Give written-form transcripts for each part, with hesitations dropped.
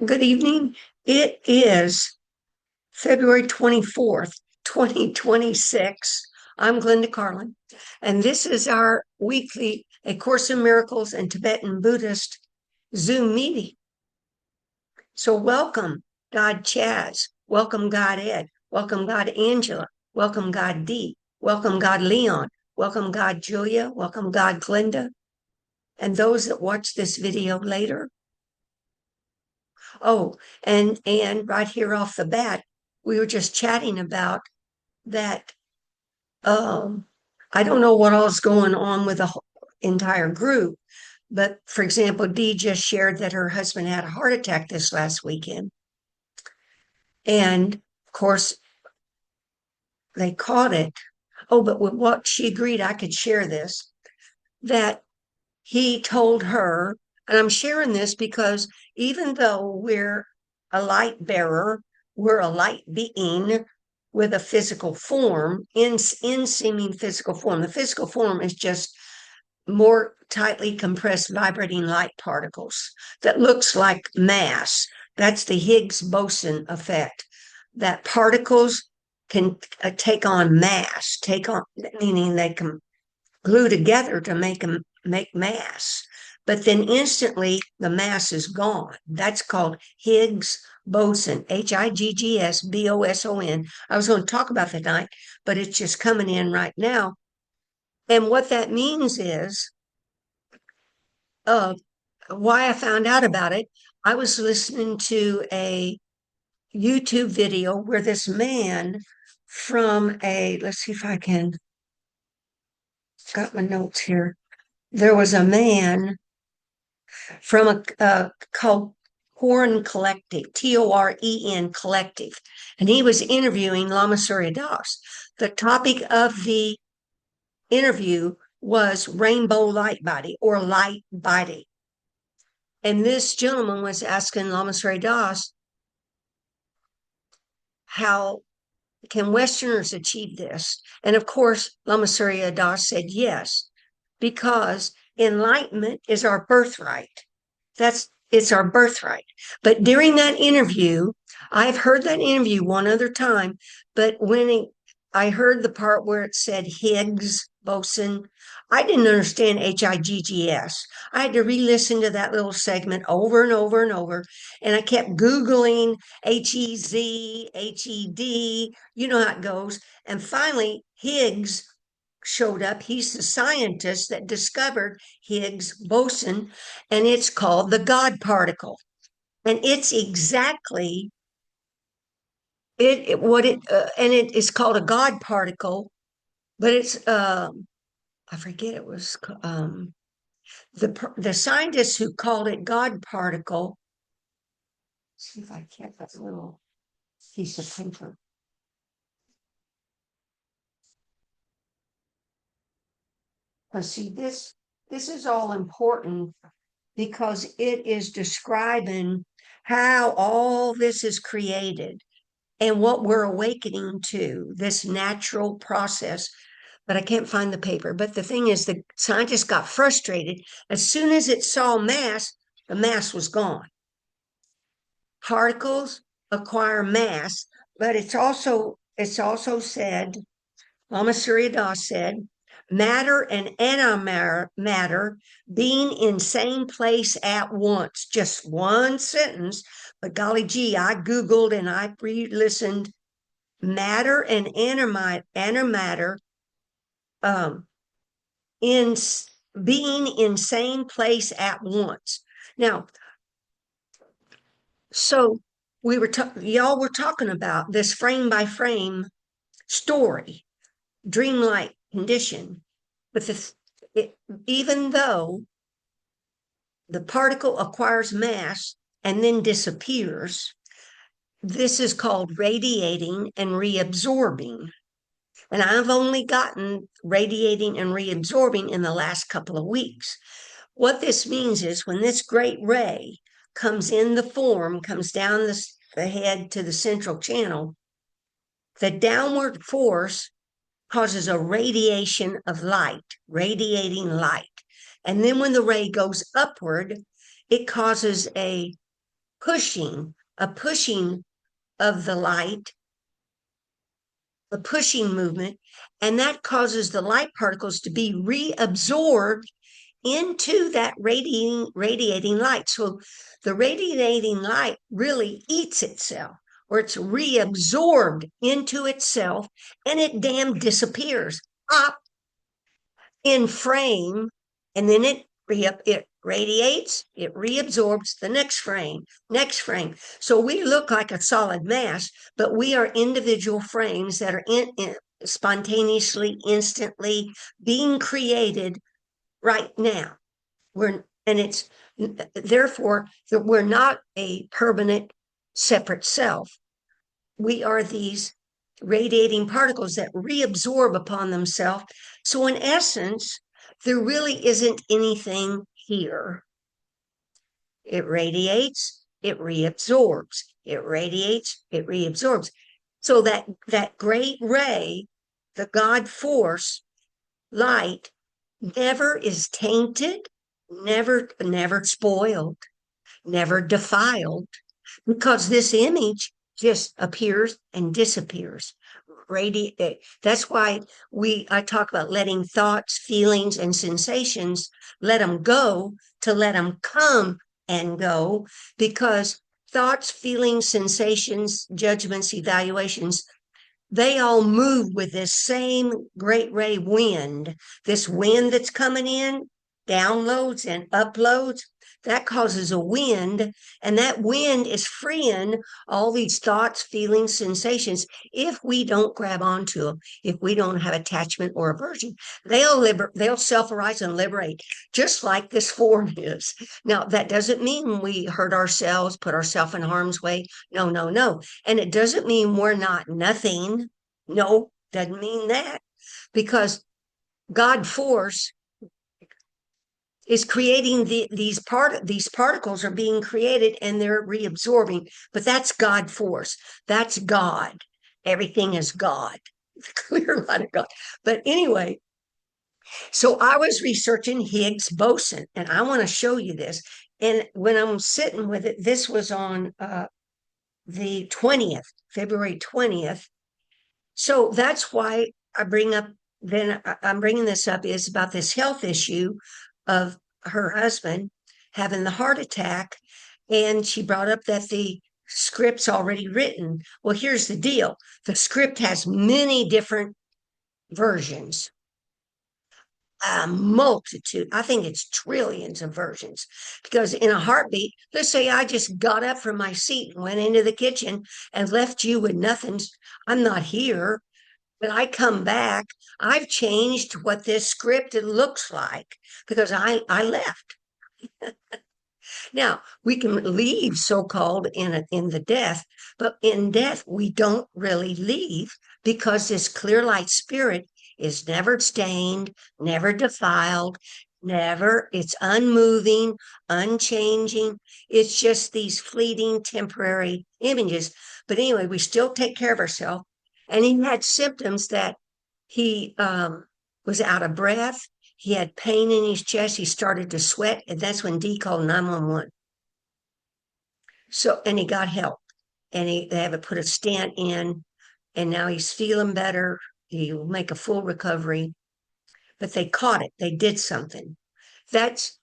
Good evening. It is February 24th, 2026. I'm Glenda Carlin, and this is our weekly A Course in Miracles and Tibetan Buddhist Zoom meeting. So welcome, God Chaz. Welcome, God Ed. Welcome, God Angela. Welcome, God D. Welcome, God Leon. Welcome, God Julia. Welcome, God Glenda. And those that watch this video later. Oh, and right here off the bat, we were just chatting about that. Um, I don't know what all's going on with the entire group, but for example, Dee just shared that her husband had a heart attack this last weekend, and of course they caught it. Oh, but with what she agreed I could share this, that he told her, and I'm sharing this because even though we're a light bearer, we're a light being with a physical form, in seeming physical form. The physical form is just more tightly compressed vibrating light particles that looks like mass. That's the Higgs Boson effect. That particles can take on mass, meaning they can glue together to make mass. But then instantly the mass is gone. That's called Higgs boson, Higgs Boson. I was going to talk about that tonight, but it's just coming in right now. And what that means is, uh, why I found out about it, I was listening to a YouTube video where this man let's see if I can, got my notes here. There was a man from called Toren Collective, Toren Collective, and he was interviewing Lama Surya Das. The topic of the interview was rainbow light body or light body. And this gentleman was asking Lama Surya Das, how can Westerners achieve this? And of course, Lama Surya Das said yes, because enlightenment is our birthright. It's our birthright. But during that interview, I've heard that interview one other time, but I heard the part where it said Higgs boson, I didn't understand Higgs. I had to re-listen to that little segment over and over and over, and I kept Googling HEZ, HED, you know how it goes. And finally, Higgs showed up. He's the scientist that discovered Higgs boson, and it's called the God particle. And it's exactly and it is called a God particle, but it's I forget it was the scientists who called it God particle. See if I can that little piece of paper. See, this is all important because it is describing how all this is created and what we're awakening to, this natural process. But I can't find the paper. But the thing is, the scientists got frustrated. As soon as it saw mass, the mass was gone. Particles acquire mass, but it's also said, Lama Surya Das said, matter and antimatter being in same place at once. Just one sentence, but golly gee, I Googled and I re-listened. Matter and antimatter in being in same place at once. Now, so y'all were talking about this frame by frame story, dreamlike condition, but even though the particle acquires mass and then disappears, this is called radiating and reabsorbing. And I've only gotten radiating and reabsorbing in the last couple of weeks. What this means is when this great ray comes in the form, comes down the head to the central channel, the downward force causes a radiation of light, radiating light. And then when the ray goes upward, it causes a a pushing of the light, a pushing movement, and that causes the light particles to be reabsorbed into that radiating light. So the radiating light really eats itself, or it's reabsorbed into itself, and it damn disappears up in frame, and then it radiates, it reabsorbs the next frame. So we look like a solid mass, but we are individual frames that are spontaneously, instantly being created right now. It's therefore that we're not a permanent separate self. We are these radiating particles that reabsorb upon themselves. So in essence, there really isn't anything here. It radiates, it reabsorbs, it radiates, it reabsorbs. So that great ray, the God force, light, never is tainted, never spoiled, never defiled, because this image just appears and disappears. That's why I talk about letting thoughts, feelings, and sensations, let them go to let them come and go, because thoughts, feelings, sensations, judgments, evaluations, they all move with this same great ray wind, this wind that's coming in, downloads and uploads. That causes a wind, and that wind is freeing all these thoughts, feelings, sensations. If we don't grab onto them, if we don't have attachment or aversion, they'll self-arise and liberate, just like this form is. Now, that doesn't mean we hurt ourselves, put ourselves in harm's way. No, no, no. And it doesn't mean we're not nothing. No, doesn't mean that, because God force is creating these particles are being created and they're reabsorbing, but that's God force. That's God. Everything is God. Clear light of God. But anyway, so I was researching Higgs boson, and I want to show you this. And when I'm sitting with it, this was on the 20th, February 20th. So that's why I'm bringing this up, is about this health issue of her husband having the heart attack. And she brought up that the script's already written. Well, here's the deal. The script has many different versions, a multitude. I think it's trillions of versions, because in a heartbeat, let's say I just got up from my seat and went into the kitchen and left you with nothing. I'm not here. When I come back, I've changed what this script looks like, because I left. Now, we can leave, so-called, in the death, but in death, we don't really leave, because this clear light spirit is never stained, never defiled, it's unmoving, unchanging. It's just these fleeting, temporary images. But anyway, we still take care of ourselves. And he had symptoms that he was out of breath. He had pain in his chest. He started to sweat. And that's when D called 911. So, and he got help. And they have to put a stent in. And now he's feeling better. He'll make a full recovery. But they caught it. They did something. That's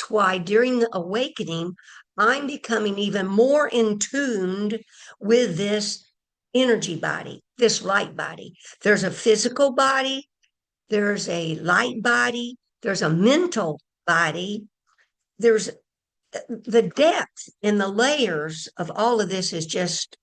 why during the awakening, I'm becoming even more in tuned with this energy body, this light body. There's a physical body, there's a light body, there's a mental body. There's the depth and the layers of all of this is just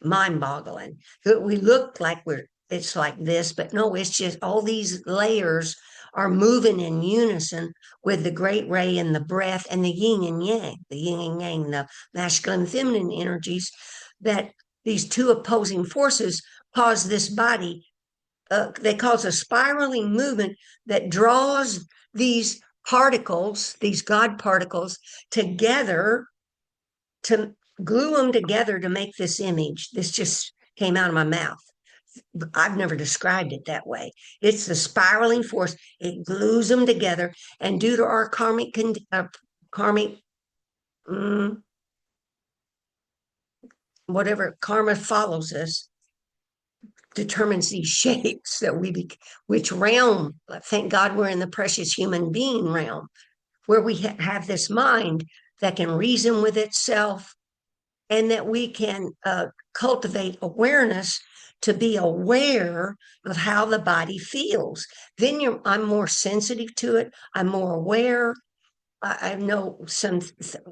mind-boggling. We look like it's like this, but no, it's just all these layers are moving in unison with the great ray and the breath and the yin and yang, the masculine and feminine energies, that these two opposing forces cause this body, they cause a spiraling movement that draws these particles, these God particles, together, to glue them together to make this image. This just came out of my mouth. I've never described it that way. It's the spiraling force. It glues them together. And due to our karmic whatever karma follows us determines these shapes that which realm. Thank God we're in the precious human being realm where we have this mind that can reason with itself and that we can cultivate awareness to be aware of how the body feels. Then I'm more sensitive to it. I'm more aware. I know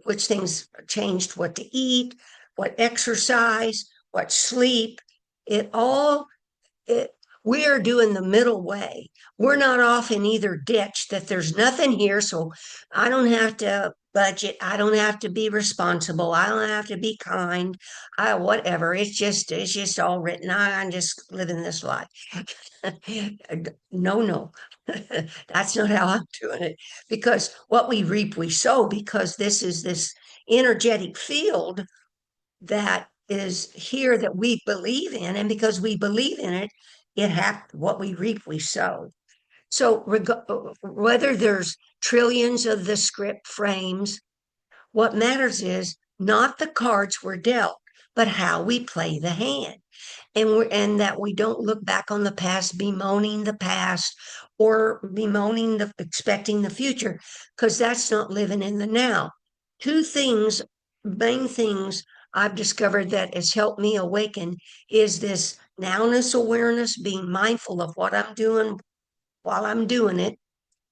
which things changed, what to eat, what exercise, what sleep. It all it, we are doing the middle way. We're not off in either ditch that there's nothing here. So I don't have to budget. I don't have to be responsible. I don't have to be kind. Whatever. It's just all written. I'm just living this life. No, no. That's not how I'm doing it. Because what we reap, we sow, because this is this energetic field that is here that we believe in, and because we believe in it, what we reap we sow. So whether there's trillions of the script frames, what matters is not the cards we're dealt, but how we play the hand. And that we don't look back on the past bemoaning the past or bemoaning the expecting the future, because that's not living in the now. Two things, main things I've discovered that has helped me awaken is this nowness awareness, being mindful of what I'm doing while I'm doing it.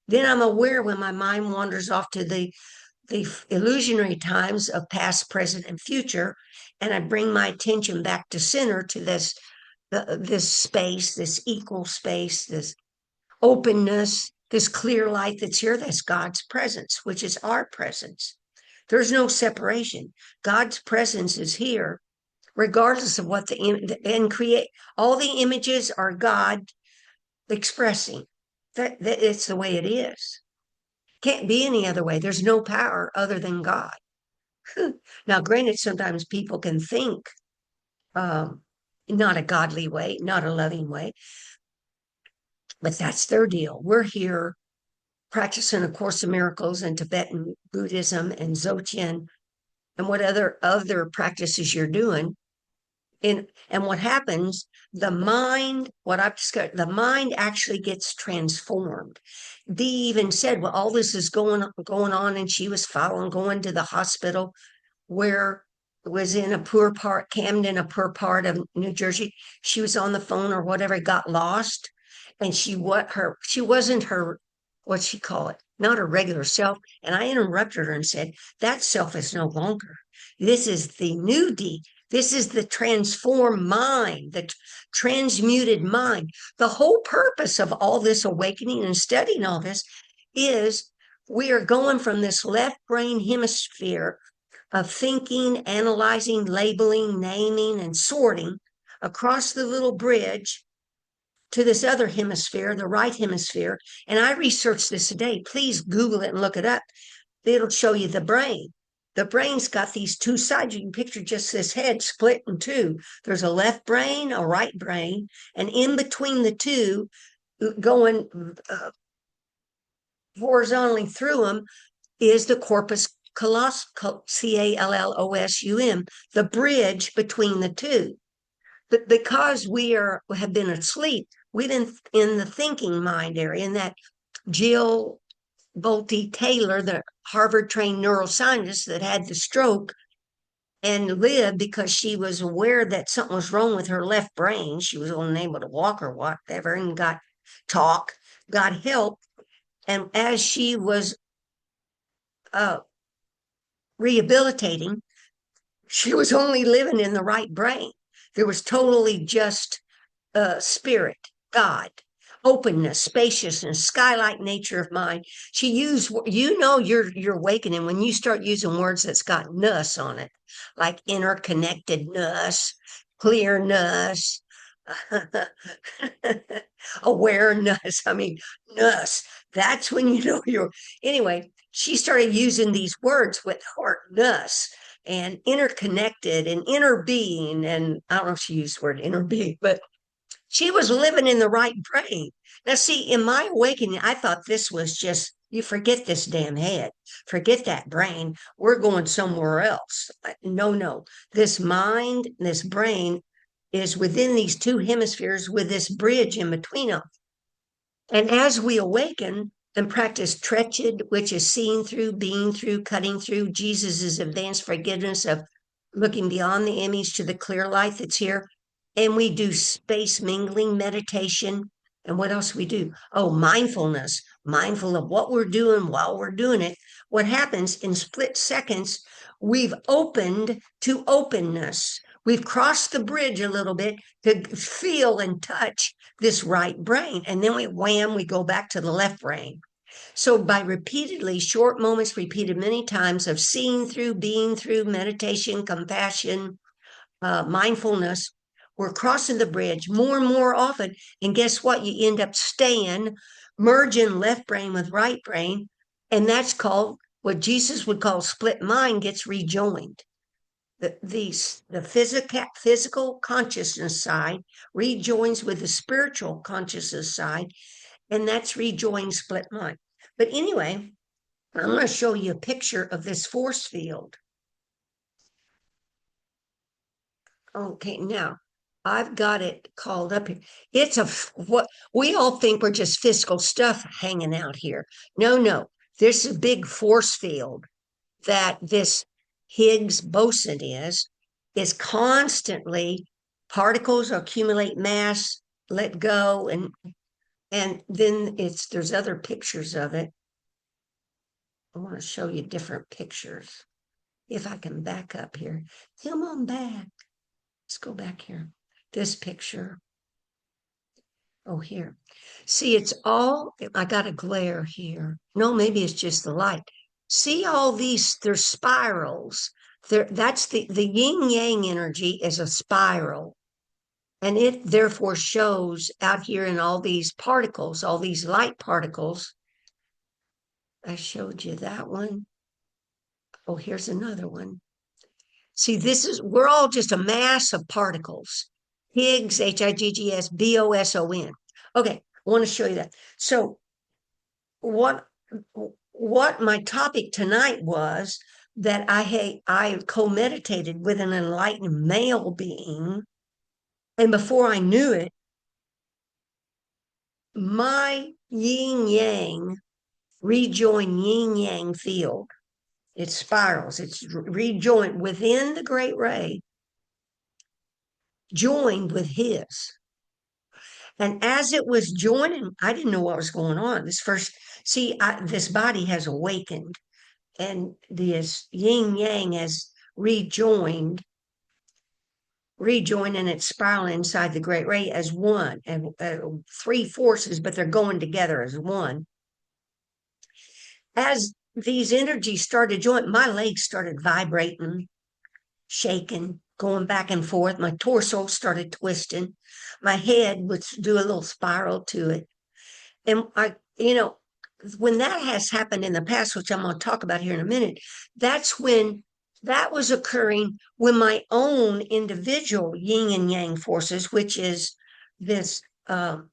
Then I'm aware when my mind wanders off to the illusionary times of past, present, and future, and I bring my attention back to center, to this space, this equal space, this openness, this clear light that's here. That's God's presence, which is our presence. There's no separation. God's presence is here, regardless of what and create. All the images are God expressing that it's the way it is. Can't be any other way. There's no power other than God. Now, granted, sometimes people can think not a godly way, not a loving way, but that's their deal. We're here practicing A Course in Miracles and Tibetan Buddhism and Dzogchen and what other practices you're doing. And what happens, what I've discovered, the mind actually gets transformed. Dee even said, well, all this is going on, and she was going to the hospital where it was in a poor part, Camden, a poor part of New Jersey. She was on the phone or whatever, got lost, and she wasn't her, what's she call it? Not her regular self. And I interrupted her and said, that self is no longer. This is the new Dee. This is the transformed mind, the transmuted mind. The whole purpose of all this awakening and studying all this is we are going from this left brain hemisphere of thinking, analyzing, labeling, naming, and sorting across the little bridge to this other hemisphere, the right hemisphere. And I researched this today. Please Google it and look it up. It'll show you the brain. The brain's got these two sides. You can picture just this head split in two. There's a left brain, a right brain, and in between the two, going horizontally through them, is the corpus callosum, callosum, the bridge between the two. But because have been asleep, we've been in the thinking mind area, in that Jill Bolte Taylor, the Harvard-trained neuroscientist that had the stroke and lived because she was aware that something was wrong with her left brain. She was unable to walk or whatever, and got help. And as she was rehabilitating, she was only living in the right brain. There was totally just spirit, God, openness, spaciousness, sky-like nature of mind. She used, you're awakening when you start using words that's got ness on it, like interconnectedness, clearness, awareness. I mean, ness. That's when you know anyway, she started using these words with heartness and interconnected and inner being. And I don't know if she used the word inner being, but she was living in the right brain. Now, see, in my awakening, I thought this was just You forget this damn head, forget that brain. We're going somewhere else. No, no. This mind, this brain is within these two hemispheres with this bridge in between them. And as we awaken and practice Treched, which is seeing through, being through, cutting through Jesus' advanced forgiveness of looking beyond the image to the clear light that's here. And we do space mingling meditation. And what else we do? Oh, mindfulness, mindful of what we're doing while we're doing it. What happens in split seconds, we've opened to openness. We've crossed the bridge a little bit to feel and touch this right brain. And then we go back to the left brain. So by repeatedly, short moments repeated many times of seeing through, being through, meditation, compassion, mindfulness, we're crossing the bridge more and more often. And guess what? You end up staying, merging left brain with right brain. And that's called what Jesus would call split mind gets rejoined. The physical consciousness side rejoins with the spiritual consciousness side, and that's rejoining split mind. But anyway, I'm going to show you a picture of this force field. Okay, now I've got it called up here. It's what we all think we're just physical stuff hanging out here. No, no, there's a big force field that this Higgs boson is constantly particles accumulate mass, let go, and then there's other pictures of it. I want to show you different pictures. If I can back up here. Come on back. Let's go back here. This picture. Oh, here. See, it's all, I got a glare here. No, maybe it's just the light. See all these, they're spirals. That's the yin yang energy is a spiral. And it therefore shows out here in all these particles, all these light particles. I showed you that one. Oh, here's another one. See, we're all just a mass of particles. Higgs, Higgs, Boson. Okay, I want to show you that. So what my topic tonight was that I co-meditated with an enlightened male being, and before I knew it, my yin yang rejoin yin yang field. It spirals, it's rejoined within the great ray, joined with his. And as it was joining, I didn't know what was going on. This body has awakened, and this yin yang has rejoined and it's spiraling inside the great ray as one, and three forces, but they're going together as one. As these energies started joining, my legs started vibrating, shaking, going back and forth. My torso started twisting. My head would do a little spiral to it. And when that has happened in the past, which I'm going to talk about here in a minute, that's when that was occurring when my own individual yin and yang forces, which is this, the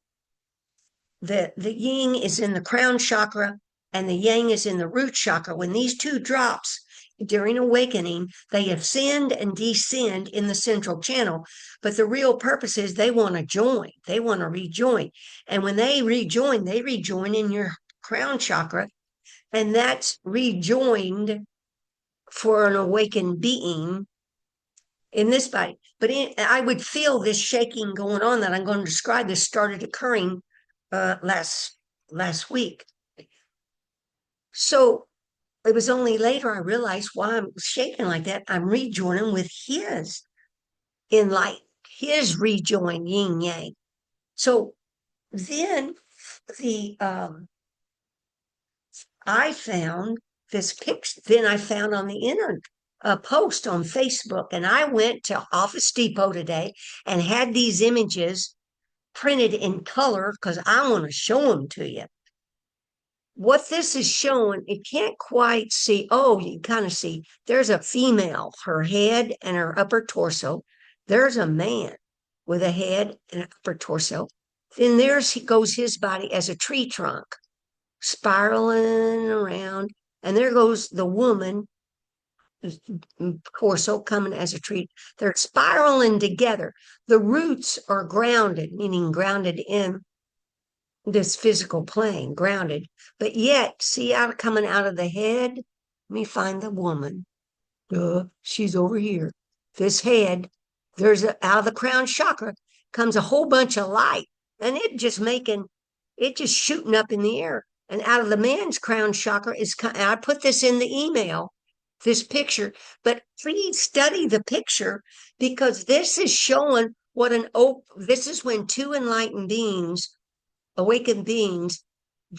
yin is in the crown chakra and the yang is in the root chakra. When these two drops during awakening, they ascend and descend in the central channel. But the real purpose is they want to join, they want to rejoin. And when they rejoin in your crown chakra, and that's rejoined for an awakened being in this body. But I would feel this shaking going on that I'm going to describe. This started occurring last week. So it was only later I realized why I'm shaking like that. I'm rejoining with his his rejoin yin yang. So then I found this picture. Then I found on the internet a post on Facebook, and I went to Office Depot today and had these images printed in color because I want to show them to you. What this is showing, it can't quite see. Oh, you kind of see there's a female, her head and her upper torso. There's a man with a head and upper torso. Then goes his body as a tree trunk. spiraling around. And there goes the woman, torso coming as a tree. They're spiraling together. The roots are grounded, meaning grounded in this physical plane, grounded. But yet, see out coming out of the head? Let me find the woman. She's over here. This head, out of the crown chakra comes a whole bunch of light, and it just shooting up in the air. And out of the man's crown chakra I put this in the email, this picture, but please study the picture because this is showing this is when two enlightened beings, awakened beings,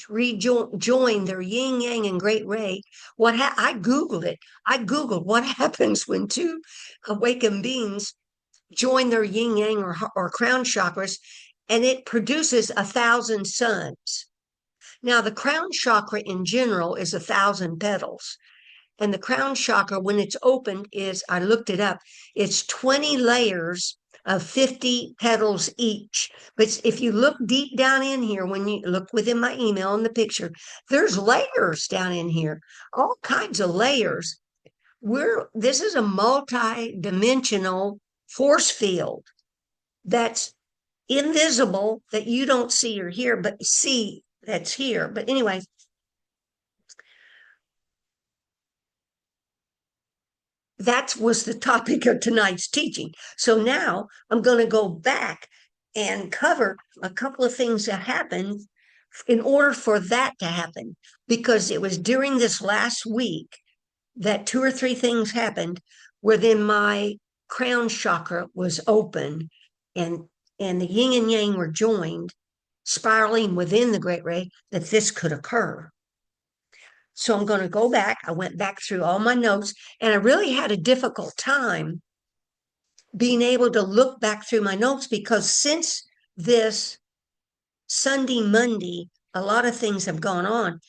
rejoin their yin yang and great ray. I googled it. I googled what happens when two awakened beings join their yin yang or crown chakras, and it produces 1,000 suns. Now the crown chakra in general is 1,000 petals, and the crown chakra, when it's opened, I looked it up, it's 20 layers of 50 petals each. But if you look deep down in here, when you look within my email in the picture, there's layers down in here, all kinds of layers. This is a multi-dimensional force field that's invisible, that you don't see or hear, but see that's here. But anyway, that was the topic of tonight's teaching. So now I'm going to go back and cover a couple of things that happened in order for that to happen, because it was during this last week that 2 or 3 things happened where then my crown chakra was open, and the yin and yang were joined, spiraling within the great ray, that this could occur. So I'm going to go back. I went back through all my notes, and I really had a difficult time being able to look back through my notes because since this Sunday, Monday, a lot of things have gone on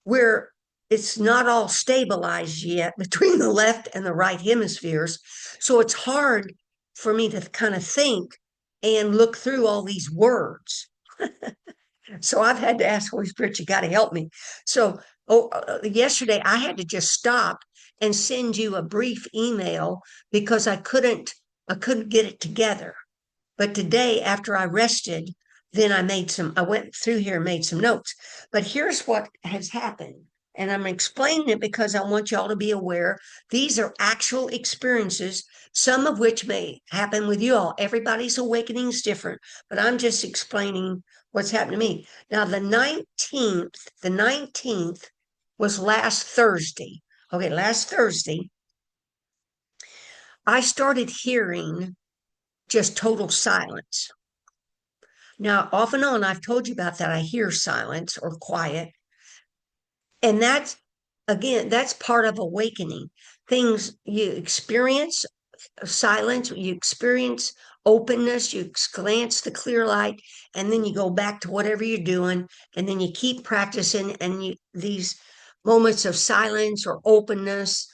where it's not all stabilized yet between the left and the right hemispheres. So it's hard for me to kind of think and look through all these words. So I've had to ask Holy Spirit, you got to help me. So yesterday I had to just stop and send you a brief email because I couldn't get it together. But today, after I rested, then I went through here and made some notes. But here's what has happened. And I'm explaining it because I want y'all to be aware. These are actual experiences, some of which may happen with you all. Everybody's awakening is different, but I'm just explaining what's happened to me. Now, the 19th was last Thursday. Okay, last Thursday, I started hearing just total silence. Now, off and on, I've told you about that. I hear silence or quiet. And that's part of awakening. Things you experience silence, you experience openness, you glance the clear light, and then you go back to whatever you're doing, and then you keep practicing, and these moments of silence or openness,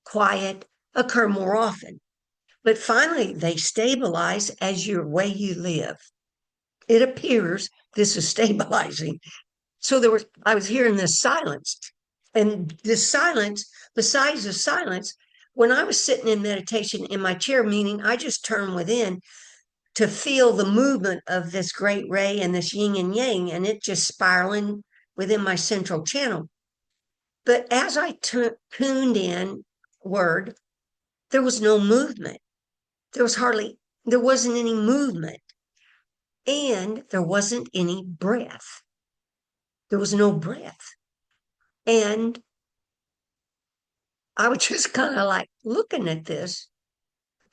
quiet, occur more often. But finally, they stabilize as your way you live. It appears this is stabilizing. So I was hearing this silence, and this silence, besides the silence, when I was sitting in meditation in my chair, meaning I just turned within to feel the movement of this great ray and this yin and yang, and it just spiraling within my central channel. But as I tuned in there was no movement. There wasn't any movement, and there wasn't any breath. There was no breath. And I was just kind of like looking at this,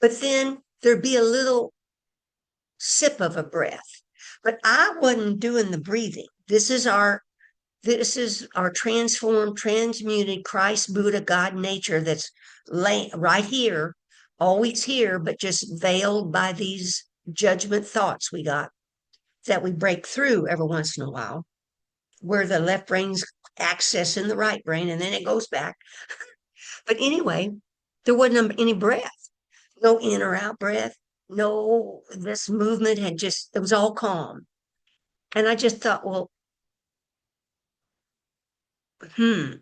but then there'd be a little sip of a breath. But I wasn't doing the breathing. This is our transformed, transmuted Christ, Buddha, God, nature that's right here, always here, but just veiled by these judgment thoughts we got that we break through every once in a while, where the left brain's accessing the right brain and then it goes back. But anyway, there wasn't any breath, no in or out breath. No, this movement it was all calm. And I just thought, well, It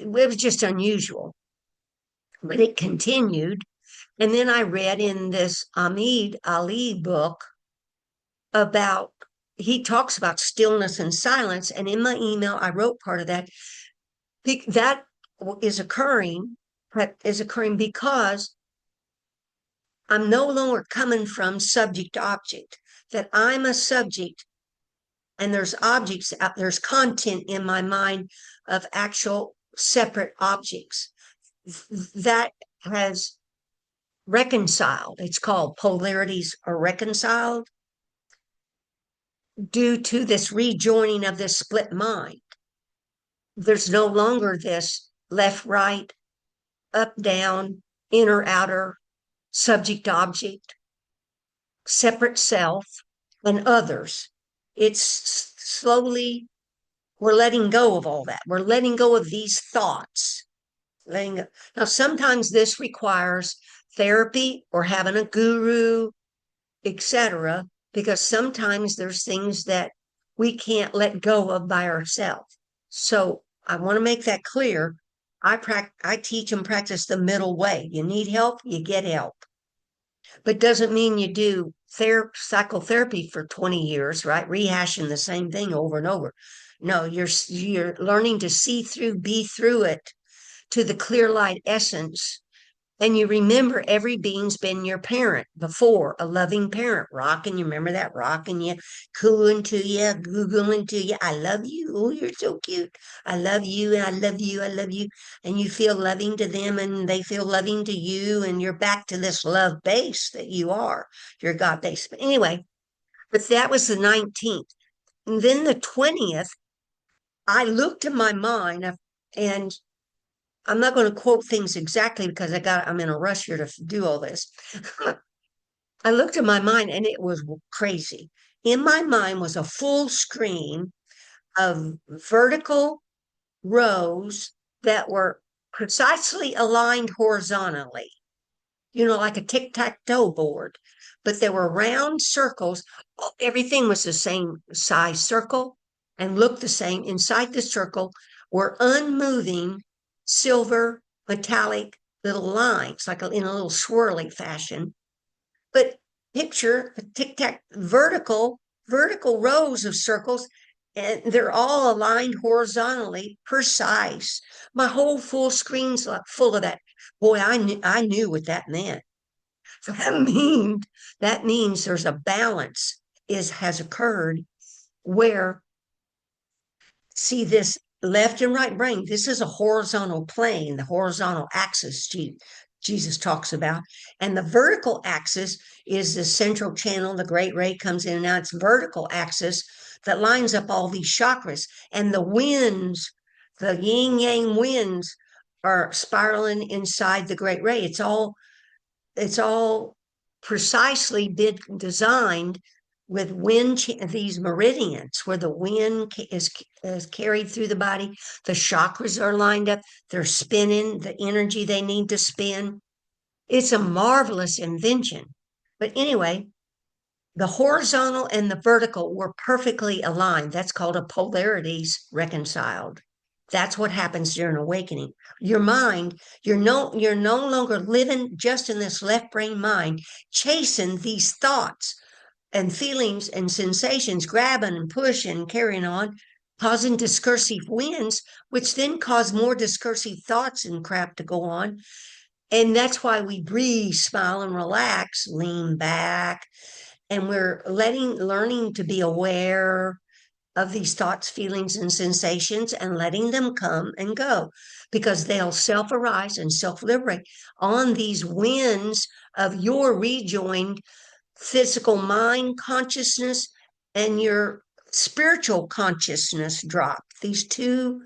was just unusual, but it continued. And then I read in this Ahmed Ali book about, he talks about stillness and silence. And in my email, I wrote part of that. That is occurring, that is occurring because I'm no longer coming from subject to object, that I'm a subject and there's objects out, there's content in my mind of actual separate objects that has reconciled. It's called polarities are reconciled due to this rejoining of this split mind. There's no longer this left, right, up, down, inner, outer, subject, object, separate self, and others. It's slowly, we're letting go of all that. We're letting go of these thoughts. Letting go. Now, sometimes this requires therapy or having a guru, etc., because sometimes there's things that we can't let go of by ourselves. So I want to make that clear. I teach and practice the middle way. You need help, you get help, but doesn't mean you do psychotherapy for 20 years, right? Rehashing the same thing over and over. No, you're learning to see through, be through it to the clear light essence. And you remember every being's been your parent before, a loving parent, rocking you. Remember that rocking you, cooing to you, googling to you. I love you. Oh, you're so cute. I love you. And I love you. I love you. And you feel loving to them and they feel loving to you. And you're back to this love base that you are, your God base. But anyway, but that was the 19th. And then the 20th, I looked in my mind and I'm not going to quote things exactly because I'm in a rush here to do all this. I looked at my mind and it was crazy. In my mind was a full screen of vertical rows that were precisely aligned horizontally, like a tic-tac-toe board, but there were round circles. Everything was the same size circle and looked the same. Inside the circle were unmoving silver metallic little lines, like in a little swirling fashion. But picture a tic-tac vertical rows of circles, and they're all aligned horizontally, precise. My whole full screen's full of that. Boy, I knew what that meant. So that means there's a balance has occurred where, see, this left and right brain, this is a horizontal plane, the horizontal axis Jesus talks about. And the vertical axis is the central channel. The great ray comes in and out. It's vertical axis that lines up all these chakras. And the winds, the yin yang winds, are spiraling inside the great ray. It's all precisely been designed with these meridians where the wind is carried through the body. The chakras are lined up. They're spinning the energy they need to spin. It's a marvelous invention. But anyway, the horizontal and the vertical were perfectly aligned. That's called a polarities reconciled. That's what happens during awakening. Your mind, you're no longer living just in this left brain mind, chasing these thoughts and feelings and sensations, grabbing and pushing and carrying on, causing discursive winds, which then cause more discursive thoughts and crap to go on. And that's why we breathe, smile, and relax, lean back. And we're learning to be aware of these thoughts, feelings, and sensations and letting them come and go because they'll self arise and self liberate on these winds of your rejoined physical mind consciousness and your spiritual consciousness drop. These two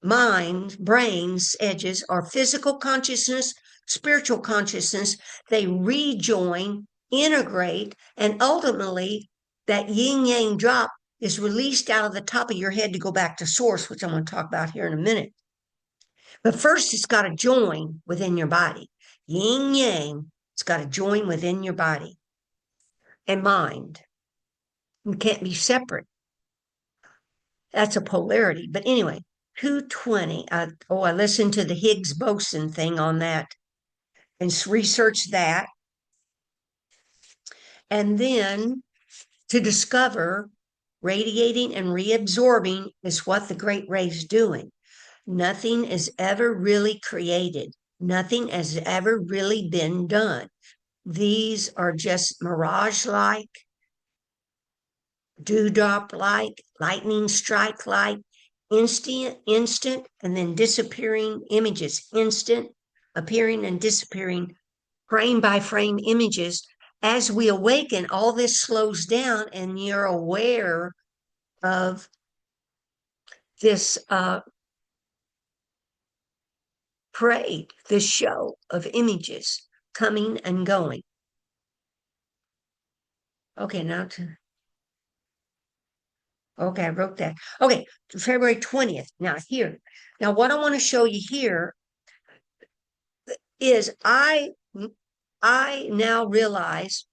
brains edges are physical consciousness, spiritual consciousness. They rejoin, integrate, and ultimately that yin yang drop is released out of the top of your head to go back to source, which I'm going to talk about here in a minute. But first, it's got to join within your body. Yin yang, it's got to join within your body and mind. You can't be separate. That's a polarity. But anyway, 220. I listened to the Higgs Boson thing on that and researched that. And then to discover radiating and reabsorbing is what the great ray's doing. Nothing is ever really created. Nothing has ever really been done. These are just mirage-like, dewdrop-like, lightning strike-like, instant, and then disappearing images, instant, appearing and disappearing, frame by frame images. As we awaken, all this slows down, and you're aware of this parade, this show of images coming and going. Okay, okay, I wrote that. Okay, February 20th. Now here. Now what I want to show you here is I now realize,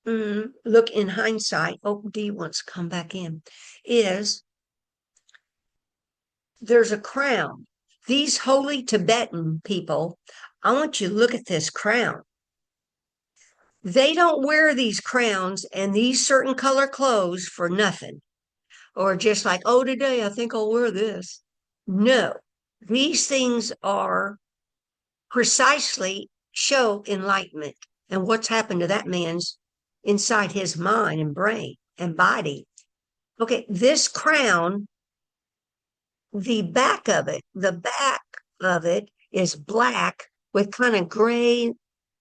look in hindsight, oh, D wants to come back in, is there's a crown. These holy Tibetan people, I want you to look at this crown. They don't wear these crowns and these certain color clothes for nothing. Or just like, oh, today I think I'll wear this. No, these things are precisely show enlightenment and what's happened to that man's inside his mind and brain and body. Okay, this crown, the back of it is black with kind of gray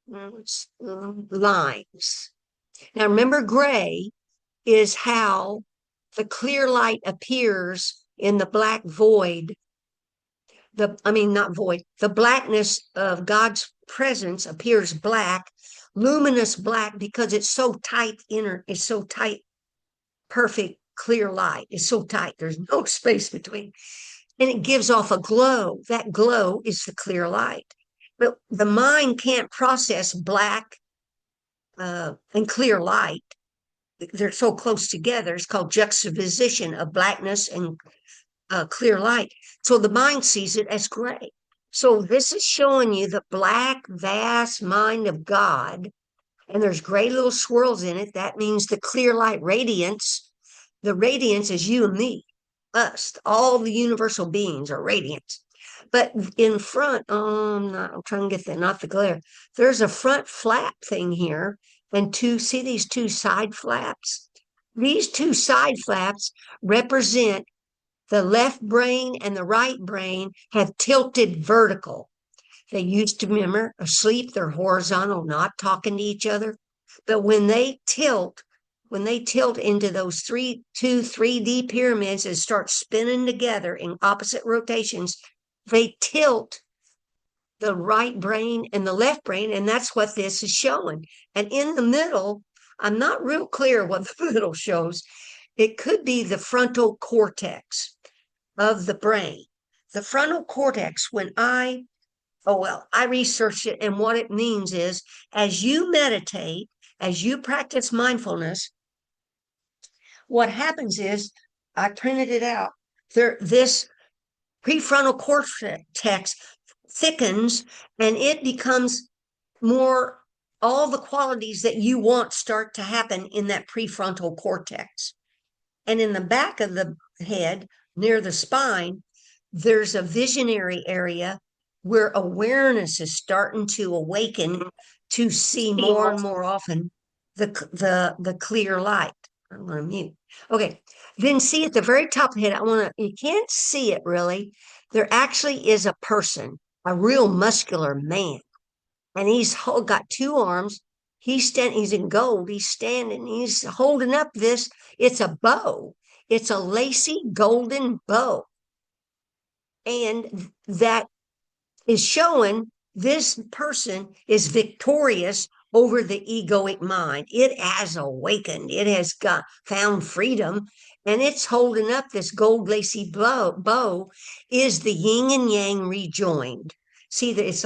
lines. Now, remember, gray is how the clear light appears in the black void. Not void, the blackness of God's presence appears black, luminous black, because it's so tight it's so tight, perfect, clear light. It's so tight, there's no space between. And it gives off a glow. That glow is the clear light. But the mind can't process black and clear light. They're so close together. It's called juxtaposition of blackness and clear light. So the mind sees it as gray. So this is showing you the black, vast mind of God. And there's gray little swirls in it. That means the clear light radiance. The radiance is you and me, us. All the universal beings are radiance. But in front, I'm trying to get that, not the glare. There's a front flap thing here. And see these two side flaps? These two side flaps represent the left brain and the right brain have tilted vertical. They used to, remember, asleep, they're horizontal, not talking to each other. But when they tilt into those 3D pyramids and start spinning together in opposite rotations, they tilt the right brain and the left brain, and that's what this is showing. And in the middle, I'm not real clear what the middle shows. It could be the frontal cortex of the brain. The frontal cortex, I researched it, and what it means is as you meditate, as you practice mindfulness, what happens is, I printed it out, this prefrontal cortex thickens and it becomes more, all the qualities that you want start to happen in that prefrontal cortex. And in the back of the head, near the spine, there's a visionary area where awareness is starting to awaken to see more and more often the clear light. I'm going to mute. Okay. Then see at the very top of the head, you can't see it really. There actually is a person, a real muscular man. And he's got two arms. He's in gold. He's standing, he's holding up it's a bow. It's a lacy golden bow. And that is showing this person is victorious over the egoic mind. It has awakened. It has found freedom, and it's holding up this gold lacy bow is the yin and yang rejoined. See that it's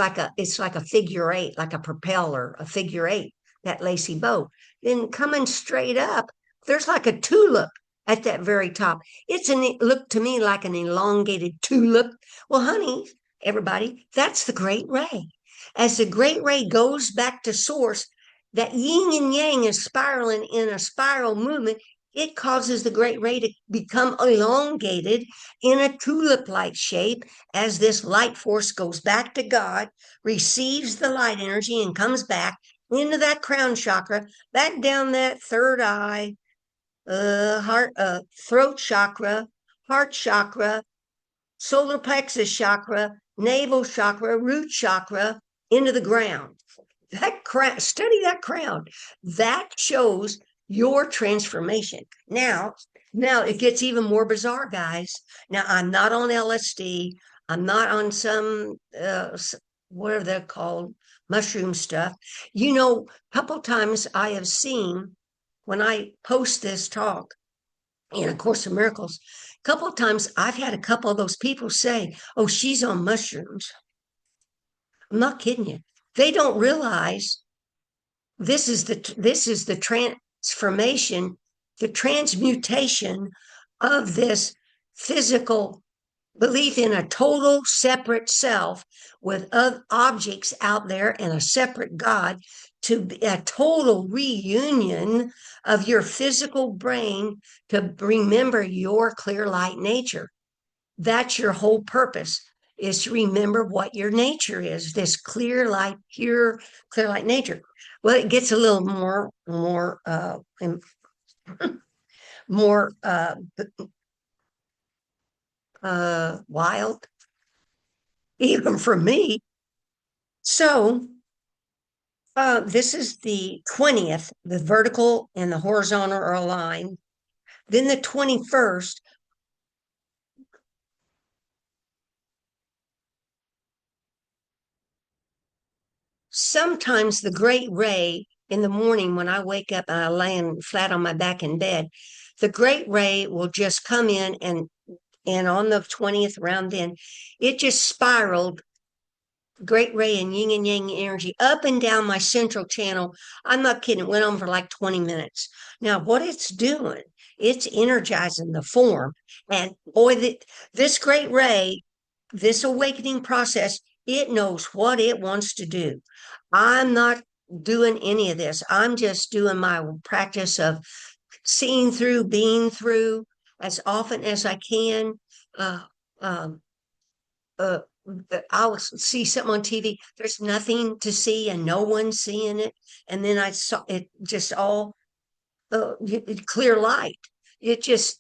like a figure eight, like a propeller, a figure eight, that lacy bow. Then coming straight up, there's like a tulip. at that very top. Look to me like an elongated tulip. Well, honey, everybody, that's the great ray. As the great ray goes back to source, that yin and yang is spiraling in a spiral movement. It causes the great ray to become elongated in a tulip like shape as this light force goes back to God, receives the light energy, and comes back into that crown chakra, back down that third eye, throat chakra, heart chakra, solar plexus chakra, navel chakra, root chakra, into the ground. That crown, study that crown. That shows your transformation. Now it gets even more bizarre, guys. Now I'm not on LSD. I'm not on some what are they called, mushroom stuff. A couple times I have seen when I post this talk in A Course in Miracles, a couple of times I've had a couple of those people say, "Oh, she's on mushrooms." I'm not kidding you. They don't realize this is the transformation, the transmutation of this physical belief in a total separate self with objects out there and a separate God, to be a total reunion of your physical brain to remember your clear light nature. That's your whole purpose, is to remember what your nature is, this clear light, pure, clear light nature. Well, it gets a little more wild, even for me. So this is the 20th. The vertical and the horizontal are aligned. Then the 21st, sometimes the great ray in the morning when I wake up and I lay flat on my back in bed, the great ray will just come in, and on the 20th round, then it just spiraled, great ray and yin and yang energy up and down my central channel. I'm not kidding. It went on for like 20 minutes. Now, what it's doing, it's energizing the form. And boy, this great ray, this awakening process, it knows what it wants to do. I'm not doing any of this. I'm just doing my practice of seeing through, being through as often as I can. Uh, um, uh, I'll see something on TV. There's nothing to see and no one's seeing it. And then I saw it just all clear light. It just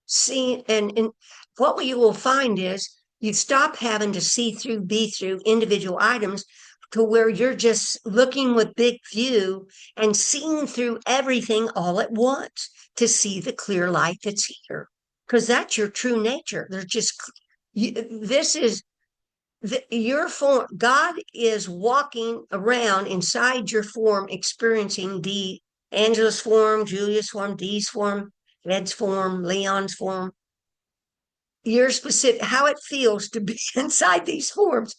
see, and what you will find is you stop having to see through, be through individual items to where you're just looking with big view and seeing through everything all at once to see the clear light that's here. Because that's your true nature. There's just, this is your form. God is walking around inside your form, experiencing Angela's form, Julia's form, Dee's form, Ed's form, Leon's form. Your specific, how it feels to be inside these forms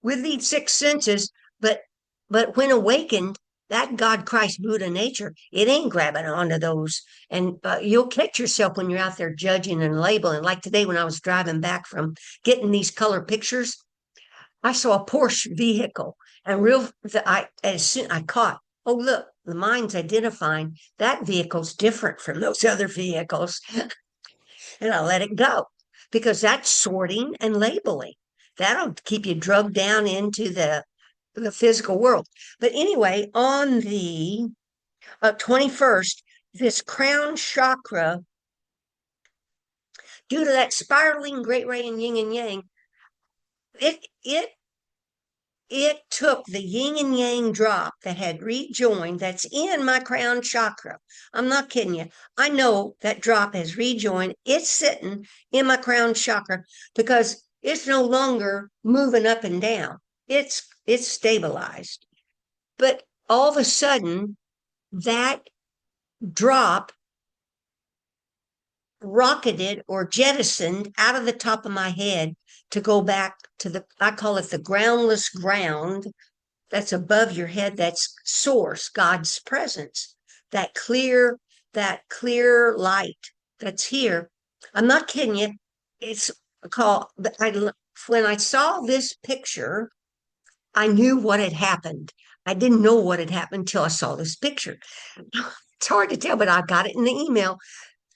with these six senses. But when awakened, that God, Christ, Buddha nature, it ain't grabbing onto those. And you'll catch yourself when you're out there judging and labeling. Like today, when I was driving back from getting these color pictures, I saw a Porsche vehicle, and as soon I caught, oh look, the mind's identifying that vehicle's different from those other vehicles, and I let it go because that's sorting and labeling. That'll keep you drugged down into the physical world. But anyway, on the 21st, this crown chakra, due to that spiraling great ray and yin and yang, it took the yin and yang drop that had rejoined, that's in my crown chakra. I'm not kidding you. I know that drop has rejoined. It's sitting in my crown chakra because it's no longer moving up and down. It's stabilized. But all of a sudden, that drop rocketed or jettisoned out of the top of my head to go back to I call it the groundless ground that's above your head. That's source, God's presence, that clear light that's here. I'm not kidding you. It's called, when I saw this picture, I knew what had happened. I didn't know what had happened until I saw this picture. It's hard to tell, but I got it in the email.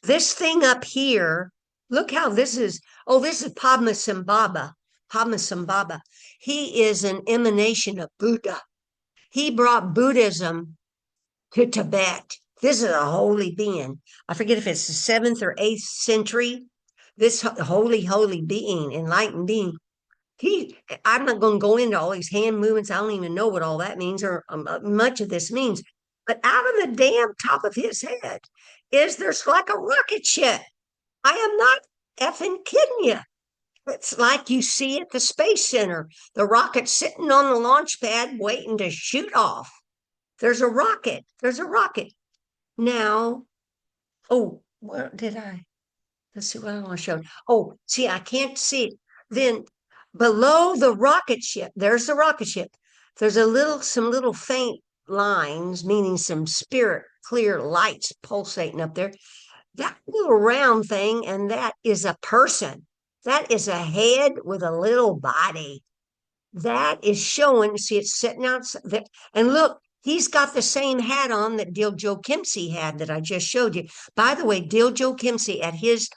This thing up here, look how this is. Oh, this is Padmasambhava. Padmasambhava. He is an emanation of Buddha. He brought Buddhism to Tibet. This is a holy being. I forget if it's the seventh or eighth century. This holy being, enlightened being. I'm not going to go into all these hand movements. I don't even know what all that means or much of this means. But out of the damn top of his head is there's like a rocket ship. I am not effing kidding you. It's like you see at the Space Center, the rocket sitting on the launch pad waiting to shoot off. There's a rocket. There's a rocket. Now, oh, where did I? Let's see what I want to show. Oh, see, I can't see it. Then below the rocket ship, there's the rocket ship. There's some little faint lines, meaning some spirit, clear lights pulsating up there. That little round thing, and that is a person. That is a head with a little body. That is showing, see, it's sitting out there. And look, he's got the same hat on that Diljo Kimsey had that I just showed you. By the way, Diljo Kimsey at his,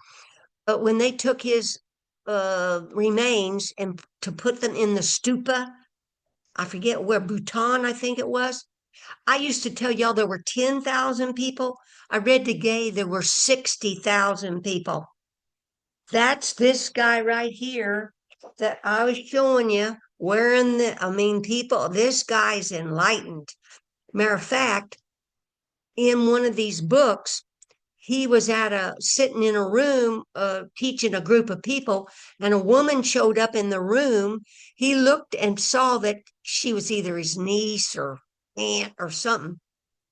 when they took his remains and to put them in the stupa, I forget where, Bhutan, I think it was. I used to tell y'all there were 10,000 people. I read today there were 60,000 people. That's this guy right here that I was showing you wearing people, this guy's enlightened. Matter of fact, in one of these books, he was sitting in a room teaching a group of people, and a woman showed up in the room. He looked and saw that she was either his niece or aunt or something,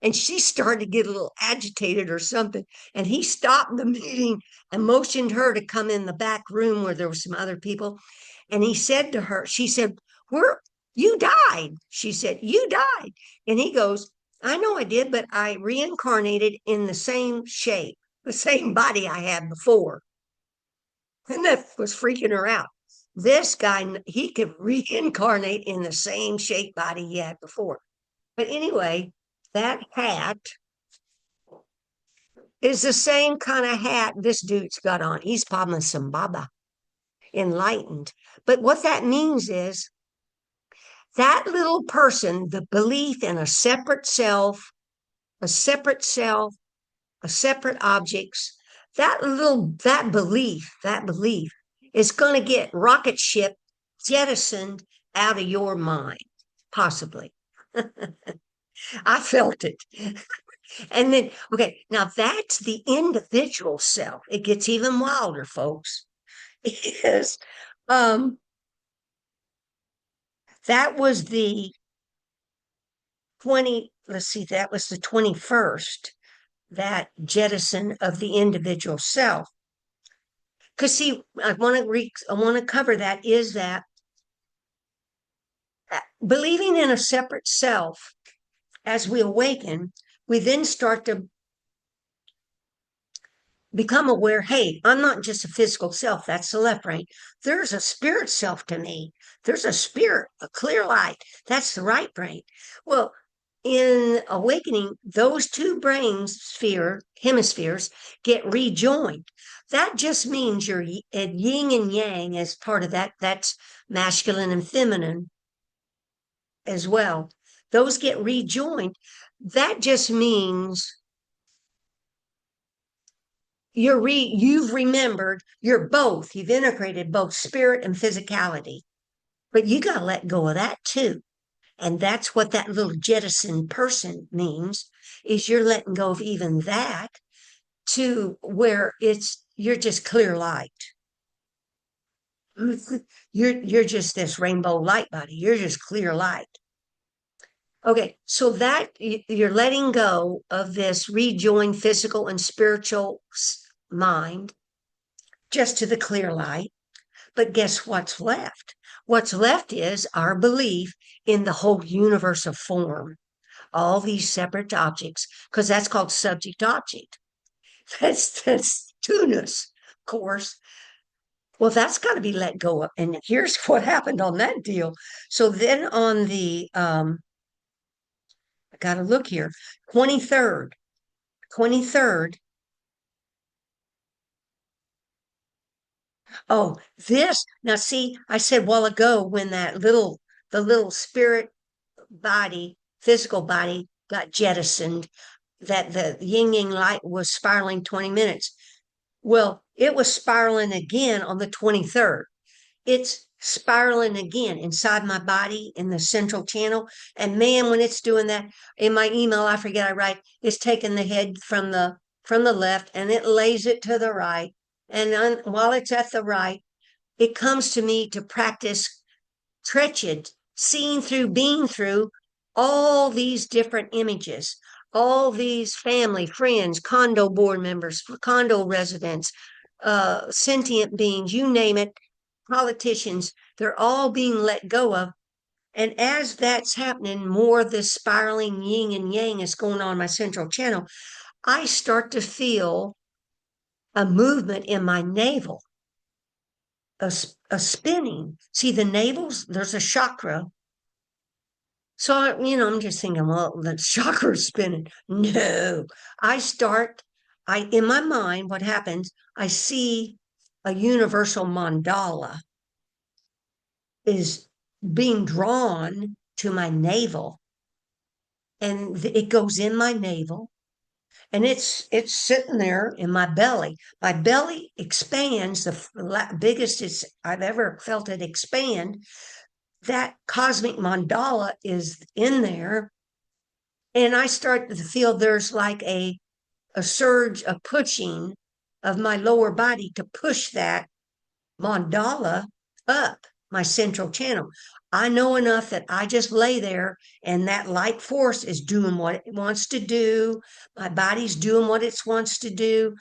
and she started to get a little agitated or something, and he stopped the meeting and motioned her to come in the back room where there were some other people. And he said to her, she said, "Where you died?" She said, "You died." And he goes, "I know I did, but I reincarnated in the same shape, the same body I had before." And that was freaking her out. This guy, he could reincarnate in the same shape body he had before. But anyway, that hat is the same kind of hat this dude's got on. He's Padmasambhava, enlightened. But what that means is that little person, the belief in a separate self, a separate self, a separate objects, that belief is going to get rocket ship jettisoned out of your mind, possibly. I felt it. And then, okay, now that's the individual self. It gets even wilder, folks. Is that was the 20, let's see, that was the 21st, that jettison of the individual self. Because see, I want to cover that, is that believing in a separate self, as we awaken, we then start to become aware, hey, I'm not just a physical self. That's the left brain. There's a spirit self to me. There's a spirit, a clear light. That's the right brain. Well, in awakening, those two hemispheres get rejoined. That just means your yin and yang as part of that. That's masculine and feminine as well. Those get rejoined. That just means you've remembered you've integrated both spirit and physicality, but you got to let go of that too. And that's what that little jettison person means, is you're letting go of even that to where you're just clear light. You're just this rainbow light body. You're just clear light. Okay, so that you're letting go of this rejoined physical and spiritual mind just to the clear light. But guess what's left? What's left is our belief in the whole universe of form, all these separate objects, because that's called subject object. That's cartoonist, of course. Well, that's got to be let go of. And here's what happened on that deal. So then on the I gotta look here, 23rd, 23rd. Oh, this now see, I said a while ago when the little spirit body, physical body got jettisoned, that the yin yang light was spiraling 20 minutes. Well, it was spiraling again on the 23rd. It's spiraling again inside my body in the central channel. And man, when it's doing that, in my email, I forget I write, it's taking the head from the left and it lays it to the right. And while it's at the right, it comes to me to practice Treched, seeing through, being through all these different images, all these family, friends, condo board members, condo residents, sentient beings, you name it, politicians, they're all being let go of. And as that's happening, more of this spiraling yin and yang is going on in my central channel. I start to feel a movement in my navel, a spinning. See, the navel's, there's a chakra. So, I'm just thinking, well, the chakra's spinning. No, I start, in my mind, what happens, I see a universal mandala is being drawn to my navel, and it goes in my navel, and it's sitting there in my belly. My belly expands, the biggest I've ever felt it expand. That cosmic mandala is in there, and I start to feel there's like a surge of pushing of my lower body to push that mandala up my central channel. I know enough that I just lay there and that light force is doing what it wants to do. My body's doing what it wants to do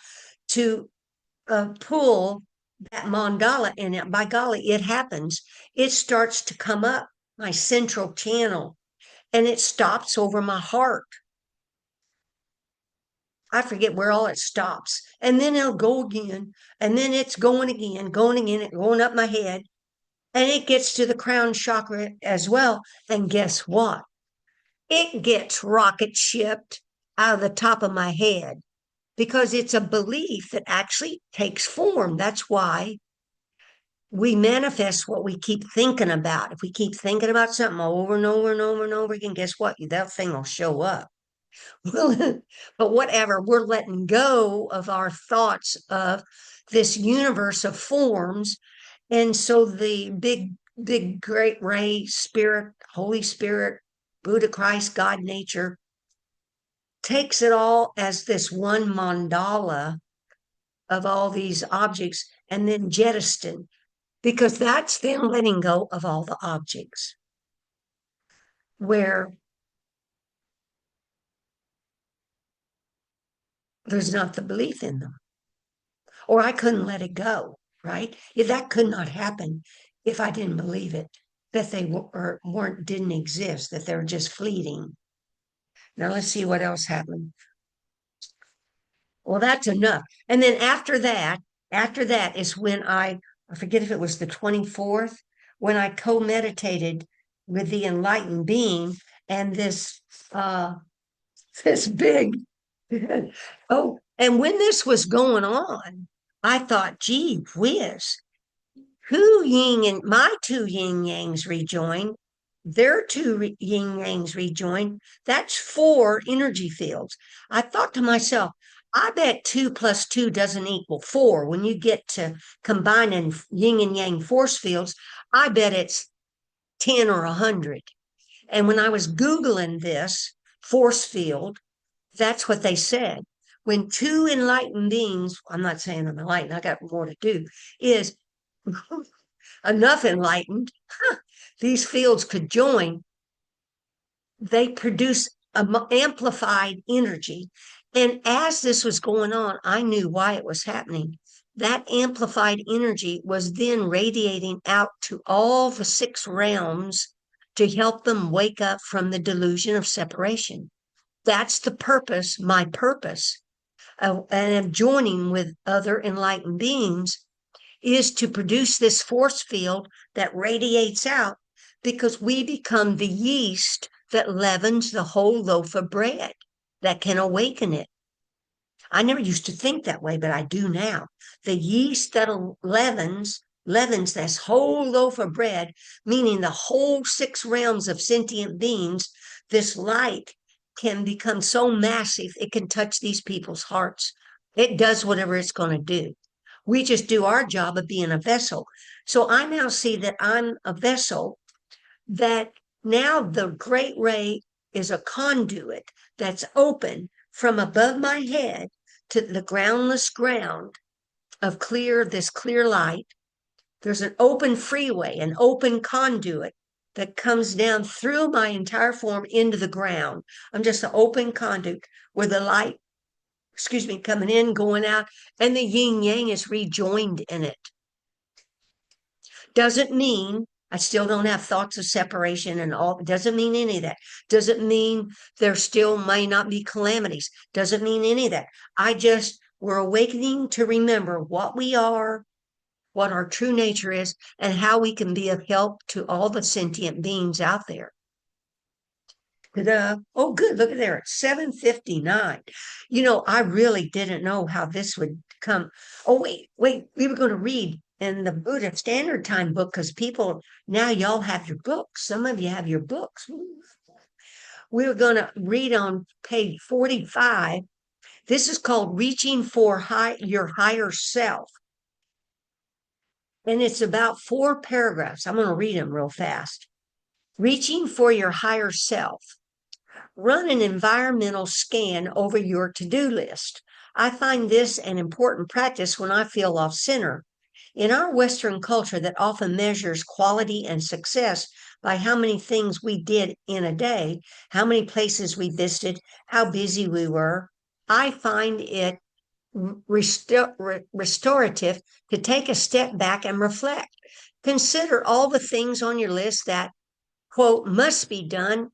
to pull that mandala. And by golly, it happens. It starts to come up my central channel and it stops over my heart. I forget where all it stops. And then it'll go again. And then it's going again, going up my head. And it gets to the crown chakra as well. And guess what? It gets rocket shipped out of the top of my head because it's a belief that actually takes form. That's why we manifest what we keep thinking about. If we keep thinking about something over and over and over and over again, guess what? That thing will show up. But whatever, we're letting go of our thoughts of this universe of forms. And so the big, great ray, spirit, Holy Spirit, Buddha, Christ, God, nature takes it all as this one mandala of all these objects and then jettison, because that's them letting go of all the objects where there's not the belief in them. Or I couldn't let it go, right? If that could not happen if I didn't believe it, that they didn't exist, that they're just fleeting. Now let's see what else happened. Well, that's enough. And then after that is when I forget if it was the 24th, when I co-meditated with the enlightened being and this big oh, and when this was going on, I thought, gee whiz, who yin and my two yin yangs rejoined, their two yin yangs rejoined. That's four energy fields. I thought to myself, I bet 2 + 2 doesn't equal 4. When you get to combining yin and yang force fields, I bet it's 10 or 100. And when I was Googling this force field, that's what they said. When two enlightened beings, I'm not saying I'm enlightened, I got more to do, is enough enlightened, these fields could join, they produce amplified energy. And as this was going on, I knew why it was happening. That amplified energy was then radiating out to all the 6 realms to help them wake up from the delusion of separation. That's the purpose, my purpose and of joining with other enlightened beings is to produce this force field that radiates out because we become the yeast that leavens the whole loaf of bread that can awaken it. I never used to think that way, but I do now. The yeast that leavens this whole loaf of bread, meaning the whole six realms of sentient beings, this light can become so massive it can touch these people's hearts. It does whatever it's going to do. We just do our job of being a vessel. So I now see that I'm a vessel, that now the great ray is a conduit that's open from above my head to the groundless ground of this clear light. There's an open freeway, an open conduit that comes down through my entire form into the ground. I'm just an open conduit where the light, coming in, going out, and the yin yang is rejoined in it. Doesn't mean I still don't have thoughts of separation and all. Doesn't mean any of that. Doesn't mean there still may not be calamities. Doesn't mean any of that. We're awakening to remember what we are, what our true nature is, and how we can be of help to all the sentient beings out there. Ta-da. Oh, good. Look at there. It's 7:59. I really didn't know how this would come. Oh, wait. We were going to read in the Buddha Standard Time book because now y'all have your books. Some of you have your books. We were going to read on page 45. This is called Reaching for Your Higher Self. And it's about 4 paragraphs. I'm going to read them real fast. Reaching for your higher self. Run an environmental scan over your to-do list. I find this an important practice when I feel off center. In our Western culture that often measures quality and success by how many things we did in a day, how many places we visited, how busy we were, I find it restorative to take a step back and reflect. Consider all the things on your list that, quote, must be done,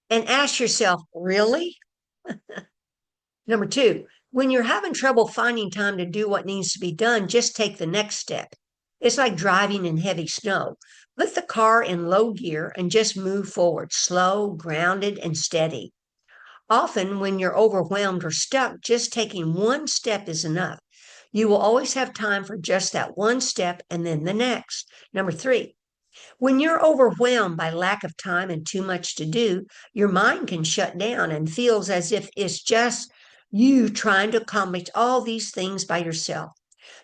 and ask yourself, really? Number 2, when you're having trouble finding time to do what needs to be done, just take the next step. It's like driving in heavy snow. Put the car in low gear and just move forward, slow, grounded, and steady. Often, when you're overwhelmed or stuck, just taking one step is enough. You will always have time for just that one step and then the next. Number 3, when you're overwhelmed by lack of time and too much to do, your mind can shut down and feels as if it's just you trying to accomplish all these things by yourself.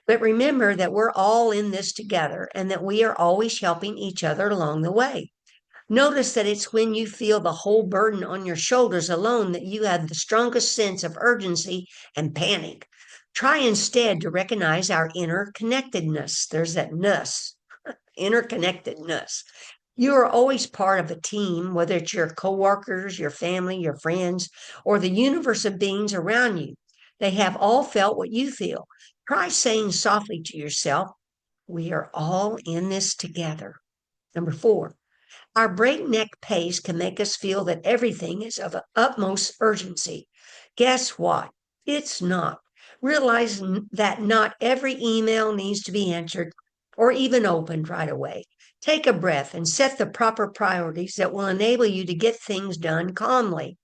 But remember that we're all in this together and that we are always helping each other along the way. Notice that it's when you feel the whole burden on your shoulders alone that you have the strongest sense of urgency and panic. Try instead to recognize our interconnectedness. There's that ness, interconnectedness. You are always part of a team, whether it's your coworkers, your family, your friends, or the universe of beings around you. They have all felt what you feel. Try saying softly to yourself, we are all in this together. Number 4, our breakneck pace can make us feel that everything is of utmost urgency. Guess what? It's not. Realize that not every email needs to be answered or even opened right away. Take a breath and set the proper priorities that will enable you to get things done calmly.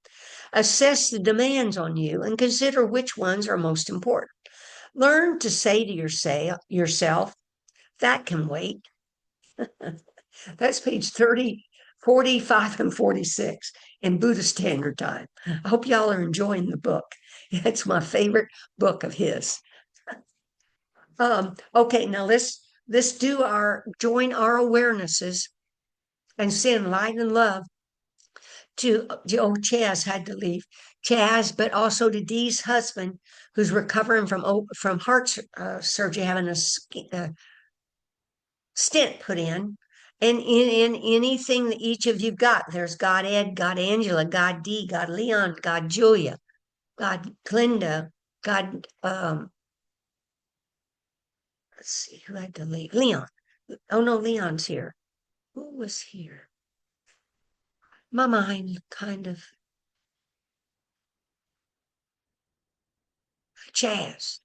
Assess the demands on you and consider which ones are most important. Learn to say to yourself, that can wait. That's page 30, 45, and 46 in Buddha Standard Time. I hope y'all are enjoying the book. It's my favorite book of his. Okay, now let's join our awarenesses and send light and love to Chaz had to leave. Chaz, but also to Dee's husband, who's recovering from heart surgery, having a stent put in. And in anything that each of you've got, there's God Ed, God Angela, God Dee, God Leon, God Julia, God Glenda, God, let's see, who had to leave? Leon. Oh no, Leon's here. Who was here? My mind kind of. Chaz.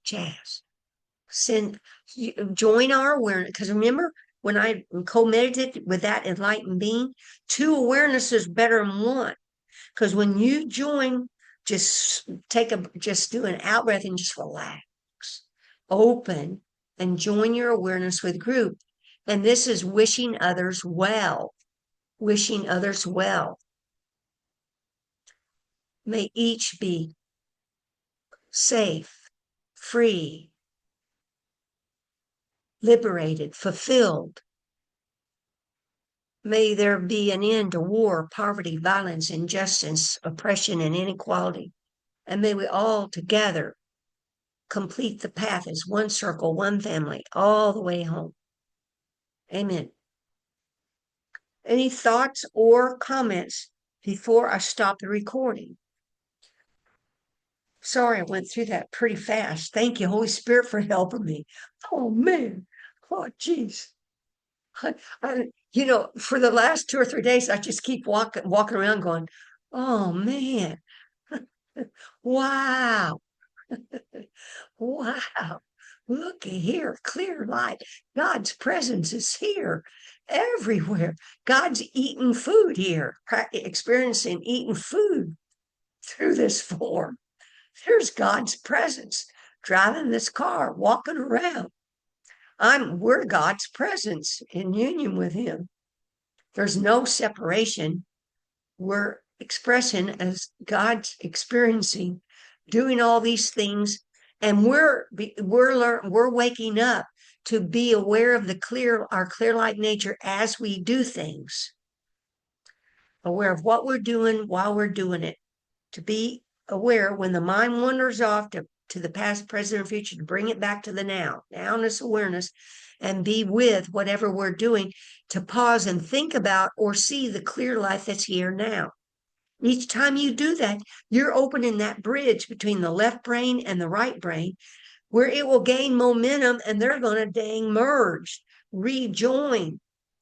Join our awareness. Because remember, when I co-meditated with that enlightened being, two awarenesses better than one. Because when you join, just do an out breath and just relax, open, and join your awareness with group. And this is wishing others well, wishing others well. May each be safe, free, liberated, fulfilled. May there be an end to war, poverty, violence, injustice, oppression, and inequality. And may we all together complete the path as one circle, one family, all the way home. Amen. Any thoughts or comments before I stop the recording? Sorry, I went through that pretty fast. Thank you, Holy Spirit, for helping me. Oh, man. Oh, geez. For the last 2 or 3 days, I just keep walking around going, oh, man. Wow. Wow. Look here, clear light. God's presence is here everywhere. God's eating food here, experiencing eating food through this form. There's God's presence driving this car, walking around. We're God's presence in union with Him. There's no separation. We're expressing as God's experiencing, doing all these things, and we're waking up to be aware of our clear light nature as we do things. Aware of what we're doing while we're doing it. To be aware when the mind wanders off to the past, present, and future, to bring it back to the nowness awareness, and be with whatever we're doing, to pause and think about or see the clear life that's here now. Each time you do that, you're opening that bridge between the left brain and the right brain, where it will gain momentum and they're going to dang merge, rejoin,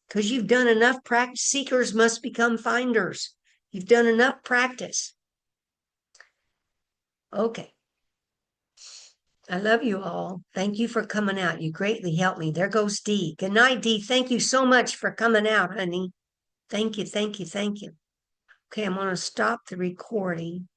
because you've done enough practice. Seekers must become finders. You've done enough practice. Okay. I love you all. Thank you for coming out. You greatly helped me. There goes Dee. Good night, Dee. Thank you so much for coming out, honey. Thank you. Okay, I'm going to stop the recording.